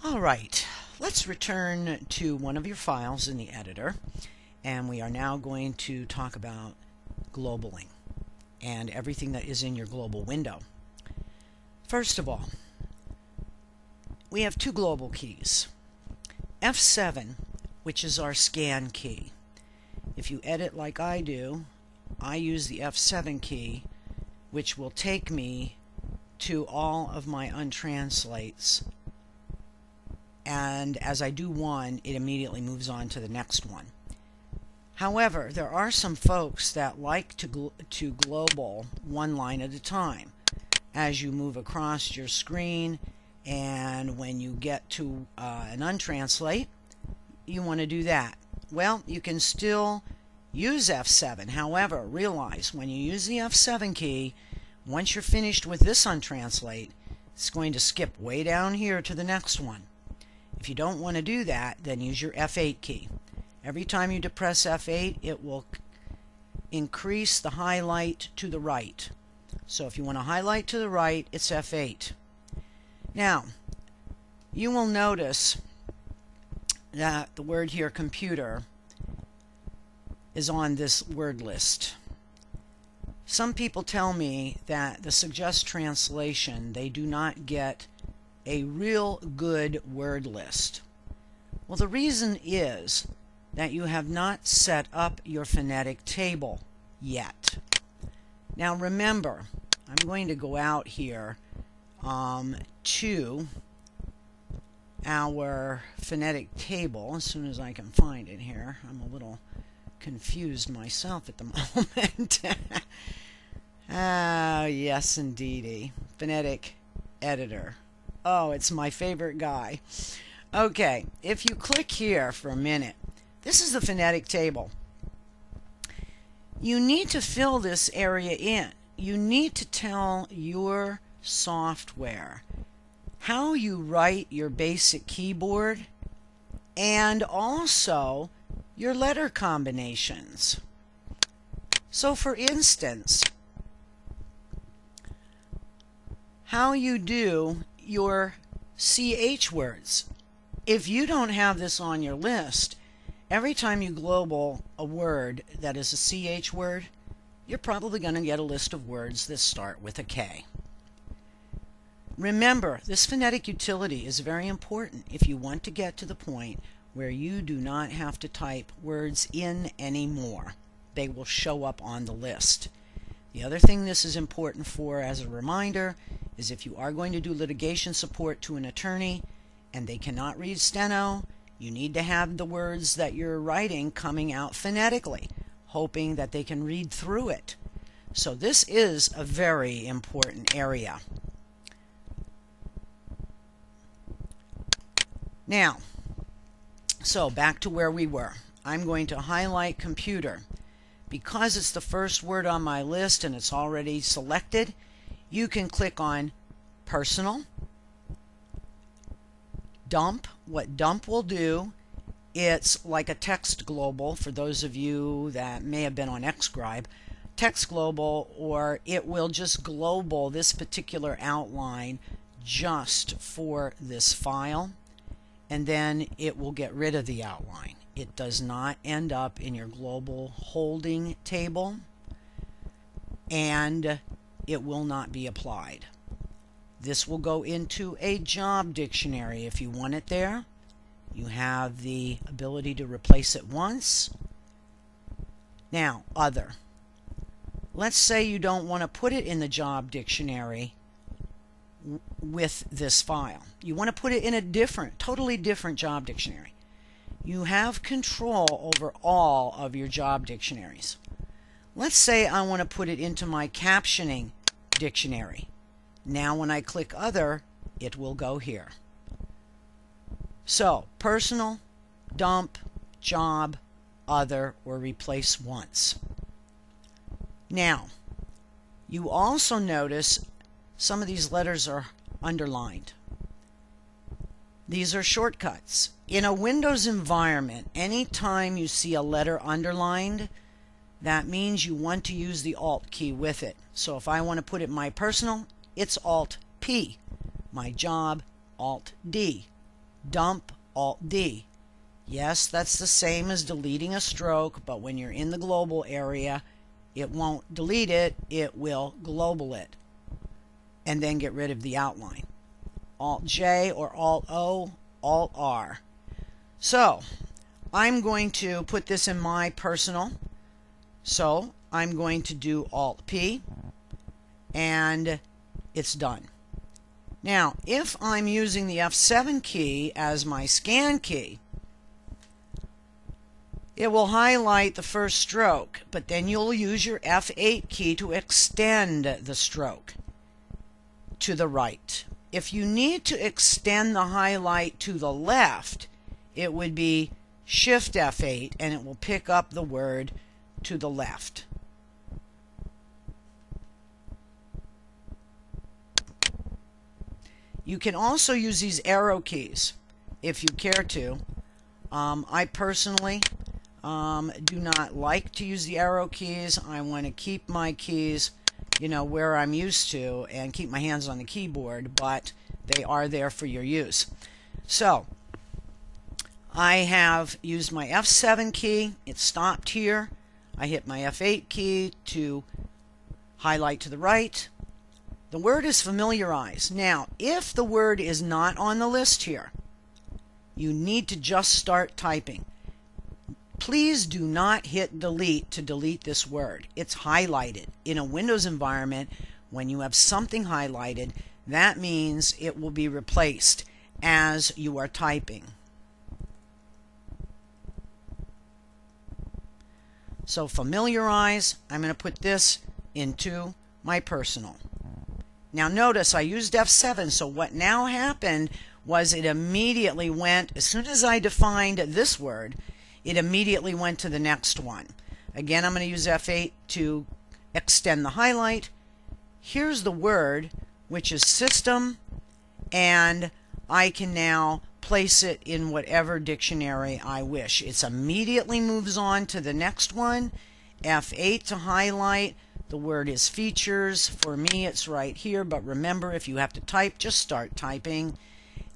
All right, let's return to one of your files in the editor, and we are now going to talk about globaling and everything that is in your global window. First of all, we have two global keys. F7, which is our scan key. If you edit like I do, I use the F7 key, which will take me to all of my untranslates, and as I do one, it immediately moves on to the next one. However, there are some folks that like to global one line at a time as you move across your screen, and when you get to an untranslate, you want to do that. Well, you can still use F7. However, realize when you use the F7 key, once you're finished with this untranslate, it's going to skip way down here to the next one. If you don't want to do that, then use your F8 key. Every time you depress F8, it will increase the highlight to the right. So if you want to highlight to the right, it's F8. Now, you will notice that the word here, computer, is on this word list. Some people tell me that the suggest translation, they do not get a real good word list. Well, the reason is that you have not set up your phonetic table yet. Now remember, I'm going to go out here to our phonetic table as soon as I can find it here. I'm a little confused myself at the moment. Ah, yes indeedy. Phonetic editor. Oh, it's my favorite guy. Okay, if you click here for a minute, this is the phonetic table. You need to fill this area in. You need to tell your software how you write your basic keyboard and also your letter combinations. So for instance, how you do your CH words. If you don't have this on your list, every time you global a word that is a CH word, you're probably going to get a list of words that start with a K. Remember, this phonetic utility is very important if you want to get to the point where you do not have to type words in anymore. They will show up on the list. The other thing this is important for, as a reminder, is if you are going to do litigation support to an attorney and they cannot read steno, you need to have the words that you're writing coming out phonetically, hoping that they can read through it. So this is a very important area. Now, so back to where we were. I'm going to highlight computer. Because it's the first word on my list and it's already selected, you can click on personal, dump. What dump will do, it's like a text global for those of you that may have been on Xscribe, text global, or it will just global this particular outline just for this file, and then it will get rid of the outline. It does not end up in your global holding table, and it will not be applied. This will go into a job dictionary if you want it there. You have the ability to replace it once. Now, other. Let's say you don't want to put it in the job dictionary with this file. You want to put it in a different, totally different job dictionary. You have control over all of your job dictionaries. Let's say I want to put it into my captioning dictionary. Now when I click other, it will go here. So personal, dump, job, other, or replace once. Now, you also notice some of these letters are underlined. These are shortcuts. In a Windows environment, anytime you see a letter underlined, that means you want to use the Alt key with it. So if I want to put it in my personal, it's Alt P. My job, Alt D. dump Alt D. Yes, that's the same as deleting a stroke, but when you're in the global area, it won't delete it, it will global it. And then get rid of the outline. Alt J or Alt O, Alt R. So, I'm going to put this in my personal. So, I'm going to do Alt P, and it's done. Now, if I'm using the F7 key as my scan key, it will highlight the first stroke, but then you'll use your F8 key to extend the stroke to the right. If you need to extend the highlight to the left, it would be Shift F8 and it will pick up the word to the left. You can also use these arrow keys if you care to. I personally do not like to use the arrow keys. I want to keep my keys, where I'm used to and keep my hands on the keyboard, but they are there for your use. So, I have used my F7 key. It stopped here. I hit my F8 key to highlight to the right. The word is familiarize. Now, if the word is not on the list here, you need to just start typing. Please do not hit delete to delete this word. It's highlighted. In a Windows environment, when you have something highlighted, that means it will be replaced as you are typing. So familiarize, I'm going to put this into my personal. Now notice I used F7, so what now happened was it immediately went, as soon as I defined this word, it immediately went to the next one. Again, I'm going to use F8 to extend the highlight. Here's the word, which is system, and I can now place it in whatever dictionary I wish. It immediately moves on to the next one. F8 to highlight. The word is features. For me, it's right here, but remember, if you have to type, just start typing,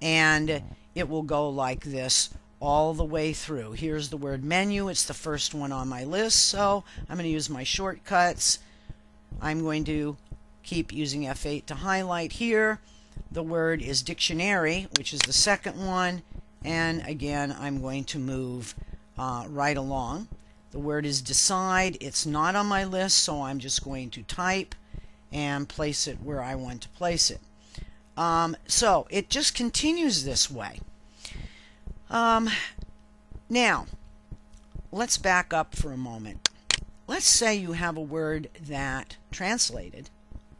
and it will go like this all the way through. Here's the word menu. It's the first one on my list, so I'm going to use my shortcuts. I'm going to keep using F8 to highlight here. The word is dictionary, which is the second one, and again, I'm going to move right along. The word is decide. It's not on my list, so I'm just going to type and place it where I want to place it. So it just continues this way. Now, let's back up for a moment. Let's say you have a word that translated,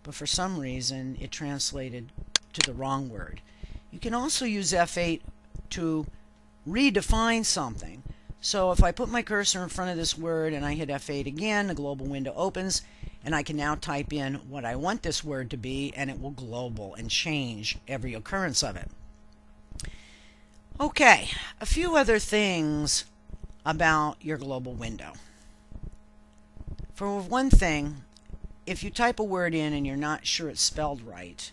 but for some reason it translated to the wrong word. You can also use F8 to redefine something. So if I put my cursor in front of this word and I hit F8 again, the global window opens, and I can now type in what I want this word to be, and it will global and change every occurrence of it. Okay, a few other things about your global window. For one thing, if you type a word in and you're not sure it's spelled right,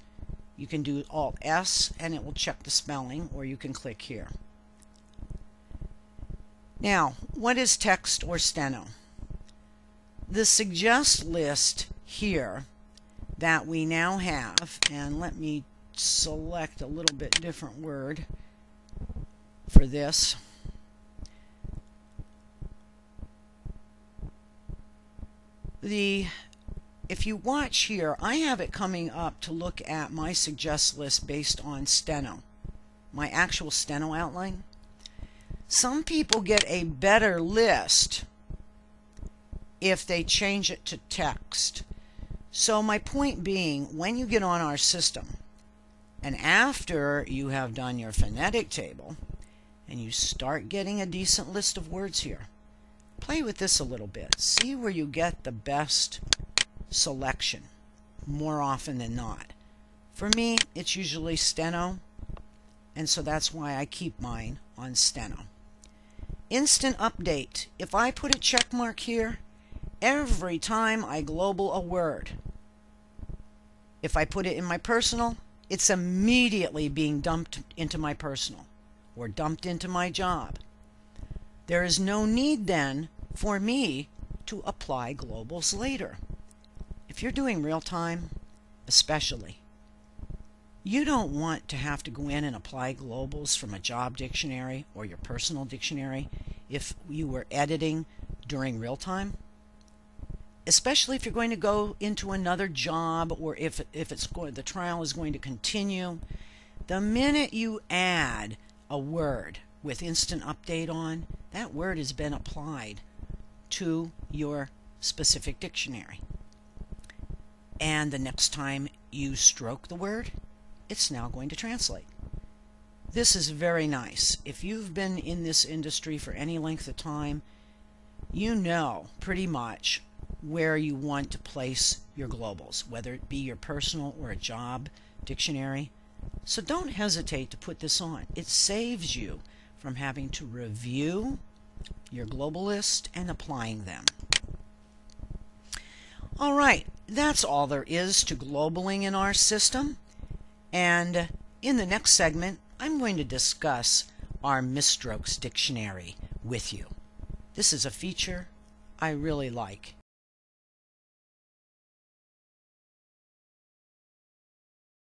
you can do Alt S and it will check the spelling, or you can click here. Now, what is text or steno? The suggest list here that we now have, and let me select a little bit different word for this. If you watch here, I have it coming up to look at my suggest list based on steno, my actual steno outline. Some people get a better list if they change it to text. So my point being, when you get on our system, and after you have done your phonetic table, and you start getting a decent list of words here, play with this a little bit. See where you get the best selection more often than not. For me, it's usually steno, and so that's why I keep mine on steno. Instant update. If I put a check mark here, every time I global a word, if I put it in my personal, it's immediately being dumped into my personal. or dumped into my job. There is no need then for me to apply globals later. If you're doing real time, especially, you don't want to have to go in and apply globals from a job dictionary or your personal dictionary if you were editing during real time. Especially if you're going to go into another job, or if the trial is going to continue. The minute you add a word with instant update on, that word has been applied to your specific dictionary. And the next time you stroke the word, it's now going to translate. This is very nice. If you've been in this industry for any length of time, you know pretty much where you want to place your globals, whether it be your personal or a job dictionary. So don't hesitate to put this on. It saves you from having to review your global list and applying them. All right, that's all there is to globaling in our system. And in the next segment, I'm going to discuss our misstrokes dictionary with you. This is a feature I really like.